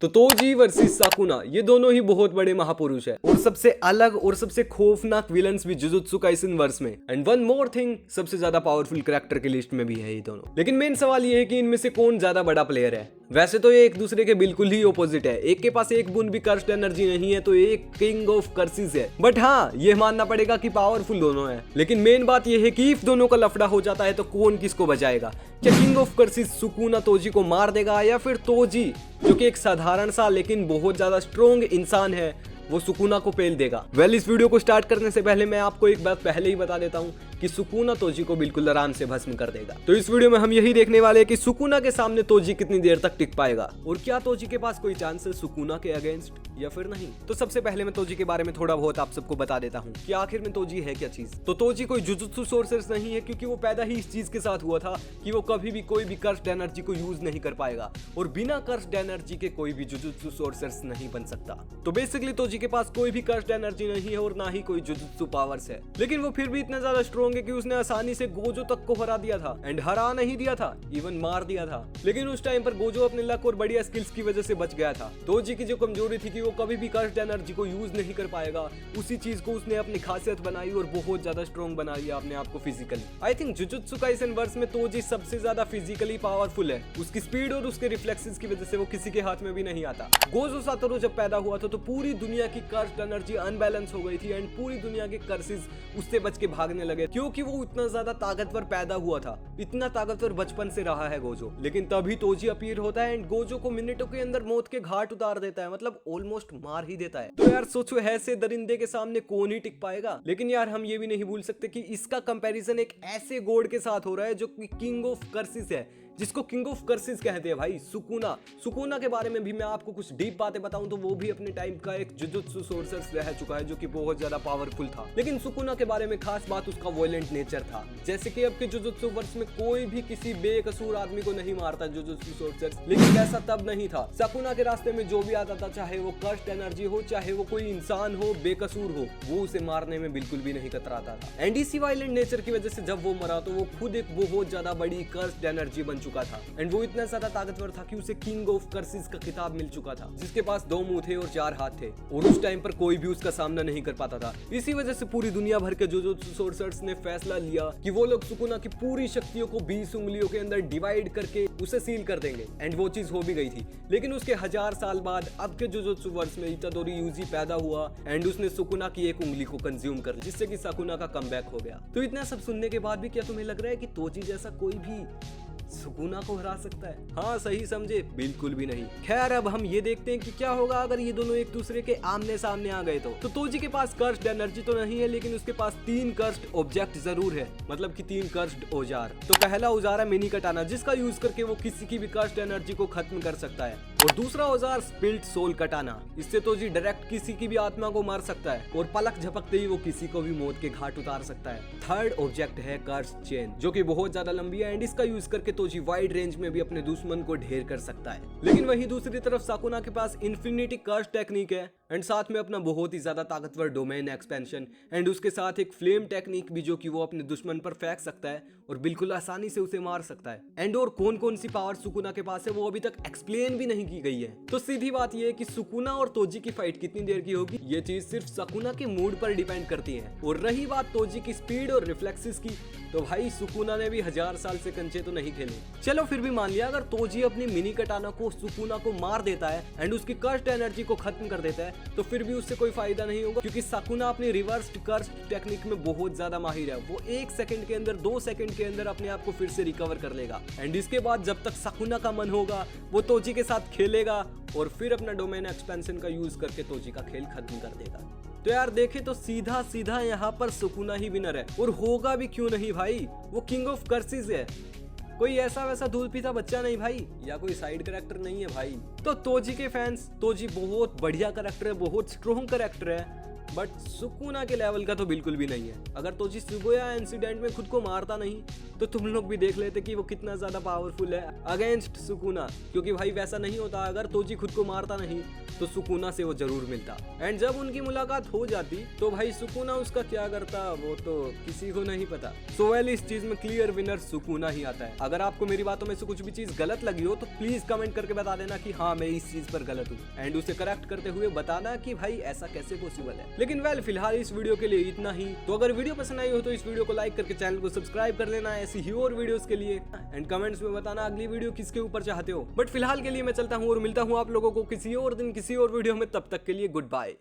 तो Toji versus साकुना ये दोनों ही बहुत बड़े महापुरुष है और सबसे अलग और सबसे खौफनाक विलन्स भी जुजुत्सु काइसेन वर्स में। एंड वन मोर थिंग, सबसे ज्यादा पावरफुल कैरेक्टर की लिस्ट में भी है ये दोनों। लेकिन मेन सवाल ये है कि इनमें से कौन ज्यादा बड़ा प्लेयर है। वैसे तो ये एक दूसरे के बिल्कुल ही ऑपोजिट है, एक के पास एक बूंद भी कर्स्ड एनर्जी नहीं है तो एक किंग ऑफ कर्सिस है। बट हाँ, ये मानना पड़ेगा कि पावरफुल दोनों है। लेकिन मेन बात ये है कि इफ दोनों का लफड़ा हो जाता है तो कौन किसको बचाएगा। क्या king of curses Sukuna Toji को मार देगा, या फिर तोजी जो कि एक साधारण सा लेकिन बहुत ज्यादा स्ट्रॉन्ग इंसान है वो सुकुना को पेल देगा। इस वीडियो को स्टार्ट करने से पहले मैं आपको एक बात पहले ही बता देता हूँ कि सुकुना तोजी को बिल्कुल आराम से भस्म कर देगा। तो इस वीडियो में हम यही देखने वाले हैं कि सुकुना के सामने तोजी कितनी देर तक टिक पाएगा और क्या तोजी के पास कोई चांस है सुकुना के अगेंस्ट या फिर नहीं। तो सबसे पहले मैं तोजी के बारे में थोड़ा बहुत आप सबको बता देता हूँ कि आखिर में तोजी है क्या चीज। तो तोजी कोई जुजुत्सु सोर्सर्स नहीं है, क्योंकि वो पैदा ही इस चीज के साथ हुआ था कि वो कभी भी कोई भी कर्स्ड एनर्जी को यूज नहीं कर पाएगा और बिना कर्स्ड एनर्जी के कोई भी जुजुत्सु सोर्सर्स नहीं बन सकता। तो बेसिकली तोजी के पास कोई भी कर्स्ड एनर्जी नहीं है और ना ही कोई जुजुत्सु पावर्स है, लेकिन वो फिर भी इतना ज्यादा स्ट्रॉन्ग है कि उसने आसानी से गोजो तक को हरा दिया था। एंड हरा नहीं दिया था, इवन मार दिया था। लेकिन उस टाइम पर गोजो अपने लक और बढ़िया स्किल्स की वजह से बच गया था। तोजी की जो कमजोरी थी कि वो कभी भी कर्स्ड एनर्जी को यूज नहीं कर पाएगा, उसी चीज को उसने अपनी खासियत बनाई और बहुत ज्यादा स्ट्रॉन्ग बना लिया अपने आप को physically. I think Jujutsu Kaisen verse में तोजी सबसे ज्यादा फिजिकली पावरफुल है। उसकी स्पीड और उसके रिफ्लेक्सेस की वजह से वो किसी के हाथ में भी नहीं आता। गोजो सातोरू जब पैदा हुआ था तो पूरी दुनिया की कर्स्ड एनर्जी अनबैलेंस हो गई थी एंड पूरी दुनिया के कर्सेस उससे बच के भागने लगे, क्योंकि वो इतना ज्यादा ताकतवर पैदा हुआ था। इतना ताकतवर बचपन से रहा है गोजो। लेकिन तभी तोजी अपीयर होता है एंड गोजो को मिनटों के अंदर मौत के घाट उतार देता है, मतलब ऑलमोस्ट मार ही देता है। तो यार सोचो, ऐसे दरिंदे के सामने कौन ही टिक पाएगा। लेकिन यार हम ये भी नहीं भूल सकते कि इसका कंपैरिजन एक ऐसे गॉड के साथ हो रहा है जो कि किंग ऑफ कर्सिस है, जिसको किंग ऑफ कर्सिस कहते हैं भाई, सुकुना। सुकुना के बारे में भी मैं आपको कुछ डीप बातें बताऊं तो वो भी अपने टाइम का एक जुजुत्सु सोर्सर रह चुका है जो कि बहुत ज्यादा पावरफुल था। लेकिन सुकुना के बारे में खास बात उसका वॉयलेंट नेचर था। जैसे कि अब के जुजुत्सु वर्स में कोई भी किसी बेकसूर आदमी को नहीं मारता जुजुत्सु सोर्सर, लेकिन ऐसा तब नहीं था। सुकुना के रास्ते में जो भी आता था, चाहे वो कर्स्ड एनर्जी हो, चाहे वो कोई इंसान हो, बेकसूर हो, वो उसे मारने में बिल्कुल भी नहीं कतराता था। एंड इसी वायलेंट नेचर की वजह से जब वो मरा तो वो खुद एक बहुत ज्यादा बड़ी कर्स्ड एनर्जी बन चुका था। एंड वो इतना ज्यादा ताकतवर था कि उसे किंग ऑफ कर्सिस का खिताब मिल चुका था, जिसके पास 2 मुंह थे और 4 हाथ थे और उस टाइम पर कोई भी उसका सामना नहीं कर पाता था। इसी वजह से पूरी दुनिया भर के जुजुत्सु सोर्सर्स ने फैसला लिया कि वो लोग सुकुना की पूरी शक्तियों को 20 उंगलियों के अंदर डिवाइड करके उसे सील कर देंगे। एंड वो चीज हो भी गई थी। लेकिन उसके 1000 साल बाद अब के जुजुत्सु वर्स में इतादोरी यूजी पैदा हुआ एंड उसने सुकुना की एक उंगली को कंज्यूम कर लिया, जिससे कि सुकुना का कमबैक हो गया। तो इतना सब सुनने के बाद भी क्या तुम्हें लग रहा है कि तोजी जैसा कोई भी सुकुना को हरा सकता है? हाँ, सही समझे, बिल्कुल भी नहीं। खैर, अब हम ये देखते हैं कि क्या होगा अगर ये दोनों एक दूसरे के आमने सामने आ गए तो तोजी के पास कर्स्ड एनर्जी तो नहीं है, लेकिन उसके पास 3 कर्स्ड ऑब्जेक्ट जरूर है, मतलब कि 3 कर्स्ड औजार। तो पहला औजार है मिनी कटाना, जिसका यूज करके वो किसी की भी कर्स्ड एनर्जी को खत्म कर सकता है। और दूसरा औजार स्पिल्ट सोल कटाना, इससे तोजी डायरेक्ट किसी की भी आत्मा को मार सकता है और पलक झपकते ही वो किसी को भी मौत के घाट उतार सकता है। थर्ड ऑब्जेक्ट है कर्स्ड चेन, जो कि बहुत ज्यादा लंबी है एंड इसका यूज करके तोजी वाइड रेंज में भी अपने दुश्मन को ढेर कर सकता है। लेकिन वहीं दूसरी तरफ सुकुना के पास इन्फिनिटी कर्स्ड टेक्निक है एंड साथ में अपना बहुत ही ज्यादा ताकतवर डोमेन एक्सपेंशन एंड उसके साथ एक फ्लेम टेक्निक भी, जो कि वो अपने दुश्मन पर फेंक सकता है और बिल्कुल आसानी से उसे मार सकता है। एंड और कौन कौन सी पावर सुकुना के पास है वो अभी तक एक्सप्लेन भी नहीं की गई है। तो सीधी बात ये है कि सुकुना और तोजी की फाइट कितनी देर की होगी, ये चीज सिर्फ सुकुना के मूड पर डिपेंड करती है। और रही बात तोजी की स्पीड और रिफ्लेक्सेस की, तो भाई सुकुना ने भी 1000 साल से कंचे तो नहीं खेले। चलो फिर भी मान लिया अगर तोजी अपनी मिनी कटाना को सुकुना को मार देता है एंड उसकी कर्स्ड एनर्जी को खत्म कर देता है, तो फिर भी उससे कोई फायदा नहीं होगा, क्योंकि सुकुना अपनी रिवर्स्ड कर्स्ड टेक्निक में बहुत ज्यादा माहिर है। वो 1 सेकंड के अंदर, 2 सेकंड के अंदर अपने आप को फिर से रिकवर कर लेगा। एंड इसके बाद जब तक सुकुना का मन होगा वो तोजी के साथ खेलेगा और फिर अपना डोमेन एक्सपेंशन का यूज करके तोजी का खेल खत्म कर देगा। तो यार देखे तो सीधा सीधा यहाँ पर सुकुना ही विनर है, और होगा भी क्यों नहीं भाई, वो किंग ऑफ कर्सिस है, कोई ऐसा वैसा धूल पीता बच्चा नहीं भाई, या कोई साइड कैरेक्टर नहीं है भाई। तो तोजी के फैंस, तोजी बहुत बढ़िया कैरेक्टर है, बहुत स्ट्रॉन्ग कैरेक्टर है, बट सुकुना के लेवल का तो बिल्कुल भी नहीं है। अगर तोजी शिबुया इंसिडेंट में खुद को मारता नहीं तो तुम लोग भी देख लेते कि वो कितना ज्यादा पावरफुल है अगेंस्ट सुकुना, क्योंकि भाई वैसा नहीं होता। अगर तोजी खुद को मारता नहीं तो सुकुना से वो जरूर मिलता। एंड जब उनकी मुलाकात हो जाती तो भाई सुकुना उसका क्या करता वो तो किसी को नहीं पता। सो वेल इस चीज में क्लियर विनर सुकुना ही आता है। अगर आपको मेरी बातों में से कुछ भी चीज गलत लगी हो तो प्लीज कमेंट करके बता देना कि हाँ मैं इस चीज पर गलत हूँ, एंड उसे करेक्ट करते हुए बताना कि भाई ऐसा कैसे पॉसिबल है। लेकिन वेल फिलहाल इस वीडियो के लिए इतना ही। तो अगर वीडियो पसंद आई हो तो इस वीडियो को लाइक करके चैनल को सब्सक्राइब कर लेना ऐसी ही और वीडियोस के लिए, एंड कमेंट्स में बताना अगली वीडियो किसके ऊपर चाहते हो। बट फिलहाल के लिए मैं चलता हूँ और मिलता हूँ आप लोगों को किसी और दिन किसी और वीडियो में। तब तक के लिए गुड बाय।